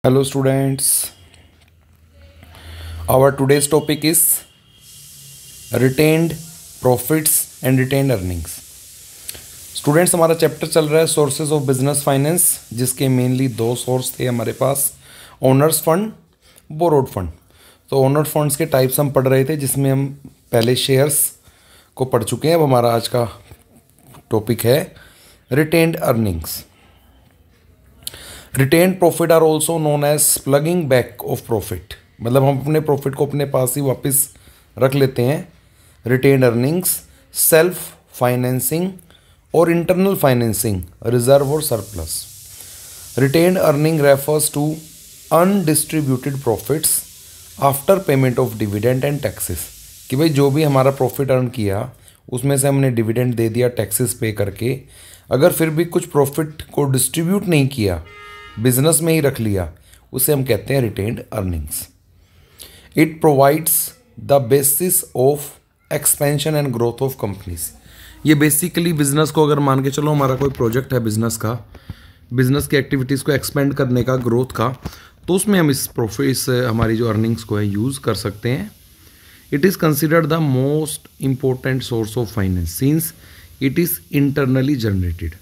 Hello students, our today's topic is retained profits and retained earnings. Students हमारा chapter चल रहा है sources of business finance, जिसके mainly दो सोर्स थे हमारे पास, ओनर्स फंड, बोरोड फंड. तो ओनर फंड्स के टाइप्स हम पढ़ रहे थे, जिसमें हम पहले शेयर्स को पढ़ चुके हैं. अब हमारा आज का टॉपिक है retained earnings. Retain profit are also known as plugging back of profit. मतलब हम अपने प्रॉफिट को अपने पास ही वापस रख लेते हैं. रिटेन अर्निंग्स, सेल्फ फाइनेंसिंग और इंटरनल फाइनेंसिंग, रिजर्व और surplus. Retain earning refers to undistributed profits after payment of dividend and taxes. कि भाई जो भी हमारा प्रॉफिट अर्न किया उसमें से हमने डिविडेंड दे दिया टैक्सेस पे करके, अगर फिर भी कुछ प्रॉफिट को डिस्ट्रीब्यूट नहीं किया, बिजनेस में ही रख लिया, उसे हम कहते हैं retained earnings. It provides the basis of expansion and growth of companies. ये बेसिकली बिजनेस को, अगर मान के चलो हमारा कोई प्रोजेक्ट है बिजनेस का, बिजनेस की एक्टिविटीज़ को एक्सपेंड करने का, ग्रोथ का, तो उसमें हम इस प्रॉफिट, इस हमारी जो अर्निंग्स को है यूज़ कर सकते हैं. It is considered the most important source of finance since it is internally generated.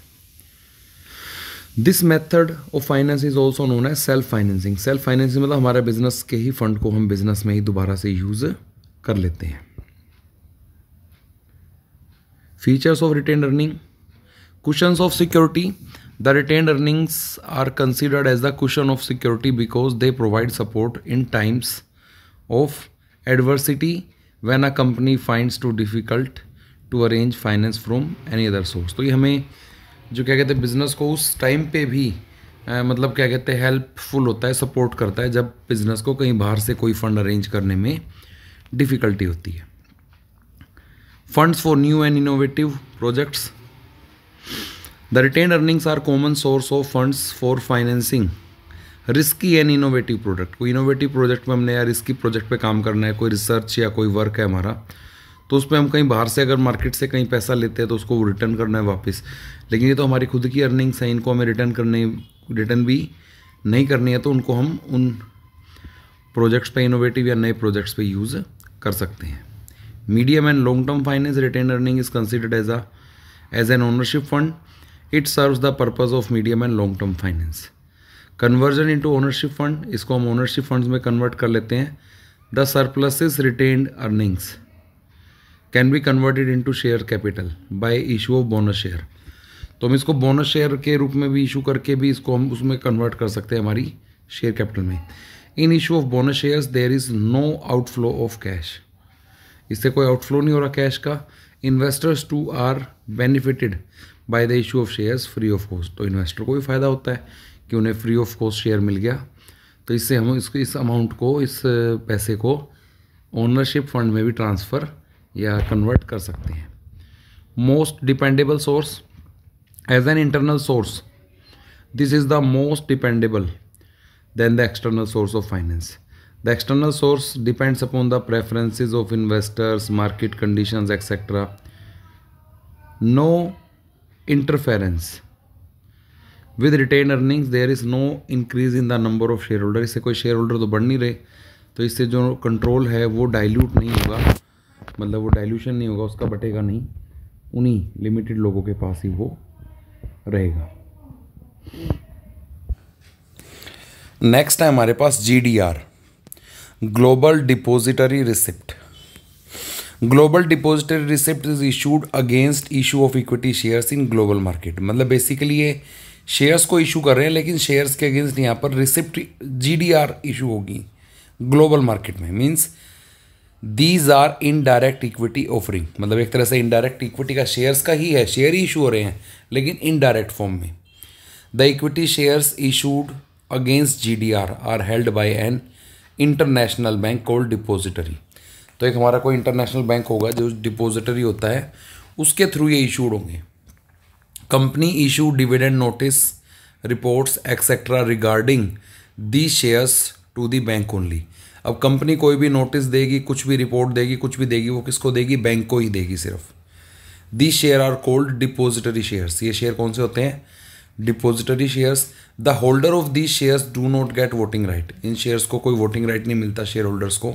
This method of finance is also known as self financing. Self financing मतलब हमारे बिजनेस के ही फंड को हम बिजनेस में ही दोबारा से यूज कर लेते हैं. Features of retained earning, cushions of security. The retained earnings are considered as the cushion of security because they provide support in times of adversity when a company finds too difficult to arrange finance from any other source. तो ये हमें जो क्या कहते हैं business को उस time पे भी मतलब क्या कहते हैं हेल्पफुल होता है, सपोर्ट करता है, जब बिज़नेस को कहीं बाहर से कोई फंड अरेंज करने में डिफ़िकल्टी होती है. Funds for new and innovative projects. The retained earnings are common source of funds for financing risky and innovative project. कोई इनोवेटिव प्रोजेक्ट में हमने या रिस्की प्रोजेक्ट पे काम करना है, कोई रिसर्च या कोई वर्क है हमारा, तो उसमें हम कहीं बाहर से अगर मार्केट से कहीं पैसा लेते हैं तो उसको रिटर्न करना है वापस. लेकिन ये तो हमारी खुद की अर्निंग्स हैं, इनको हमें रिटर्न भी नहीं करनी है, तो उनको हम उन प्रोजेक्ट्स पे, इनोवेटिव या नए प्रोजेक्ट्स पे यूज़ कर सकते हैं. Medium and long term finance. Retain earning is considered as an ownership fund. It serves the purpose of medium and long term finance. Conversion into ownership fund, इसको हम ownership funds में convert कर लेते हैं. The surpluses retained earnings can be converted into share capital by issue of bonus share. तो हम इसको bonus share के रूप में भी इशू करके भी इसको हम उसमें कन्वर्ट कर सकते हैं हमारी शेयर कैपिटल में. In issue of bonus shares there is no outflow of cash. इससे कोई आउटफ्लो नहीं हो रहा कैश का. Investors too are benefited by the issue of shares free of cost. तो इन्वेस्टर को भी फ़ायदा होता है कि उन्हें फ्री ऑफ कॉस्ट शेयर मिल गया, तो इससे हम इस अमाउंट को, इस पैसे को ओनरशिप फंड में भी ट्रांसफ़र या कन्वर्ट कर सकते हैं. Most dependable source. As an internal source this is the most dependable than the external source of finance. The external source depends upon the preferences of investors, market conditions etcetera. No interference. With retain earnings there is no increase in the number of share holder. इससे कोई share holder तो बढ़ नहीं रहे, तो इससे जो control है वो डाइल्यूट नहीं होगा, मतलब वो डाइल्यूशन नहीं होगा, उसका बटेगा नहीं, उन्हीं लिमिटेड लोगों के पास ही वो रहेगा. नेक्स्ट है हमारे पास GDR, global depository receipt. Global depository receipt is issued against issue of equity shares in global market. मतलब बेसिकली ये शेयर्स को इशू कर रहे हैं, लेकिन शेयर्स के अगेंस्ट यहाँ पर रिसिप्ट GDR इशू होगी ग्लोबल मार्केट में. Means these are indirect equity offering. मतलब एक तरह से इनडायरेक्ट इक्विटी का शेयर्स का ही है, शेयर ही इशू हो रहे हैं लेकिन इनडायरेक्ट फॉर्म में. The equity shares issued against GDR are held by an international bank called depository. तो एक हमारा कोई इंटरनेशनल बैंक होगा जो डिपोजिटरी होता है, उसके थ्रू ये इशूड होंगे. Company issue dividend notice, reports etcetera regarding the shares to the bank only. अब कंपनी कोई भी नोटिस देगी, कुछ भी रिपोर्ट देगी, कुछ भी देगी, वो किसको देगी? बैंक को ही देगी सिर्फ. The share are called depository shares. ये शेयर कौन से होते हैं? Depository shares, the holder of these shares do not get voting right, इन शेयर्स को कोई वोटिंग राइट नहीं मिलता शेयर होल्डर्स को।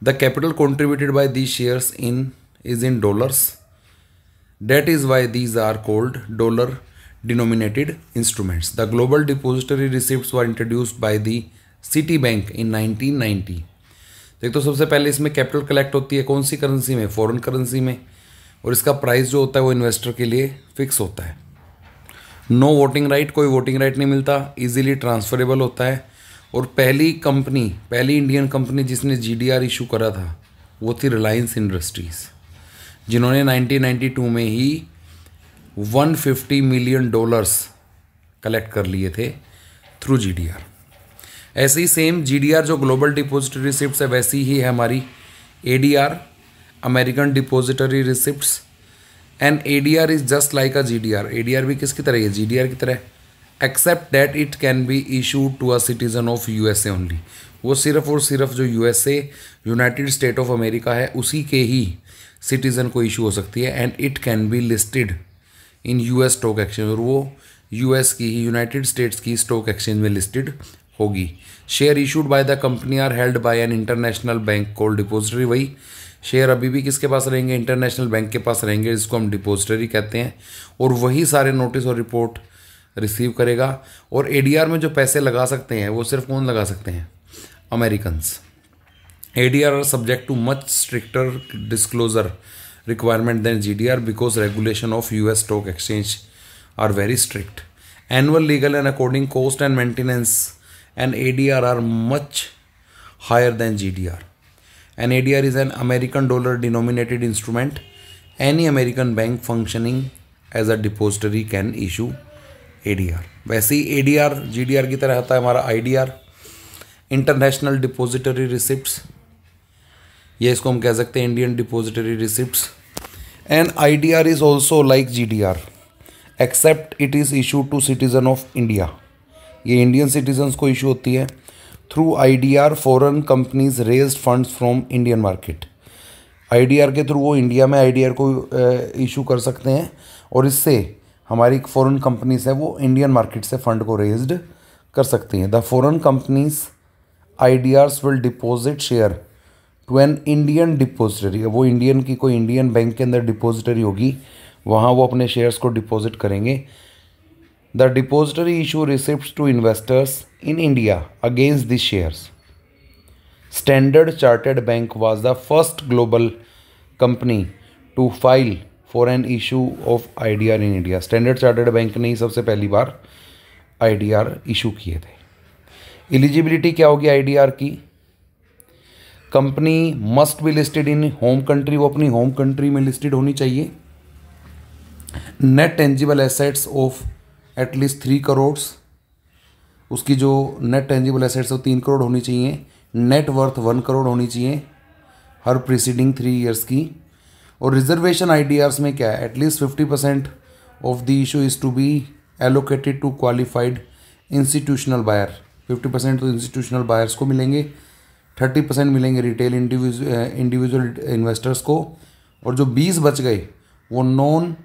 The capital contributed by these shares is in dollars, that is why these are called dollar denominated instruments. The global depository receipts were introduced by the city bank in 1990। देख तो सबसे पहले इसमें capital collect होती है कौन सी currency में, foreign currency में, और इसका प्राइस जो होता है वो इन्वेस्टर के लिए फिक्स होता है। नो वोटिंग राइट, कोई वोटिंग राइट नहीं मिलता, इजीली ट्रांसफरेबल होता है। और पहली इंडियन कंपनी जिसने जीडीआर इशू करा था वो थी रिलायंस इंडस्ट्रीज़, जिन्होंने 1992 में ही $150 मिलियन कलेक्ट कर लिए थे थ्रू जीडीआर। ऐसे ही सेम जीडीआर जो ग्लोबल डिपोजिटरी रिसिप्ट्स है वैसी ही है हमारी ADR, American depository receipts. And ADR is just like a GDR, ADR भी किसकी तरह है, जीडीआर की तरह, except that it can be issued to a citizen of USA only. वो सिर्फ और सिर्फ जो USA United States of America है उसी के ही सिटीज़न को इशू हो सकती है। And it can be listed in US stock exchange, और वो यूएस की ही यूनाइटेड स्टेट्स की स्टॉक एक्सचेंज में लिस्टेड होगी। Share issued by the company are held by an international bank called depository, वही शेयर अभी भी किसके पास रहेंगे, इंटरनेशनल बैंक के पास रहेंगे, जिसको हम डिपोजिटरी कहते हैं, और वही सारे नोटिस और रिपोर्ट रिसीव करेगा। और एडीआर में जो पैसे लगा सकते हैं वो सिर्फ कौन लगा सकते हैं, Americans. ADR are subject to much stricter disclosure requirement than GDR because regulation of US stock exchange are very strict. Annual legal and according cost and maintenance and ADR are much higher than GDR. And ADR is an American dollar denominated instrument. Any American bank functioning as a depository can issue ADR. वैसे ही ADR GDR की तरह आता है हमारा IDR, international depository receipts, ये इसको हम कह सकते हैं Indian depository receipts. And IDR is also like GDR except it is issue to citizen of India, ये इंडियन सिटीजन्स को इशू होती है। Through IDR foreign companies raised funds from Indian market, IDR के थ्रू वो India में IDR को issue कर सकते हैं, और इससे हमारी फॉरेन कंपनीज है वो इंडियन मार्केट से फंड को रेज्ड कर सकती हैं। The foreign companies IDRs will deposit share to an Indian depository, वो इंडियन की कोई इंडियन बैंक के अंदर डिपोजिटरी होगी, वहाँ वो अपने शेयर्स को डिपॉजिट करेंगे। The depository issue receipts to investors in India against this shares. Standard Chartered Bank was the first global company to file for an issue of IDR in India. Standard Chartered Bank ने ही सबसे पहली बार IDR issue किए थे। Eligibility क्या होगी IDR की, company must be listed in home country, वो अपनी होम कंट्री में लिस्टेड होनी चाहिए। Net tangible assets of at least 3 crore, उसकी जो नेट टेंजिबल एसेट्स है 3 करोड़ होनी चाहिए। नेट वर्थ 1 करोड़ होनी चाहिए हर प्रीसीडिंग 3 ईयर्स की। और रिजर्वेशन IDRs में क्या है, at least 50% of the issue is to be allocated to qualified institutional buyer, 50% तो इंस्टीट्यूशनल बायर्स को मिलेंगे, 30% मिलेंगे रिटेल इंडिविजुअल इन्वेस्टर्स को, और जो 20 बच गए वो नॉन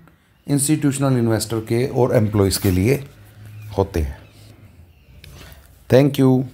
इंस्टीट्यूशनल इन्वेस्टर के और एम्प्लॉयज़ के लिए होते हैं। Thank you.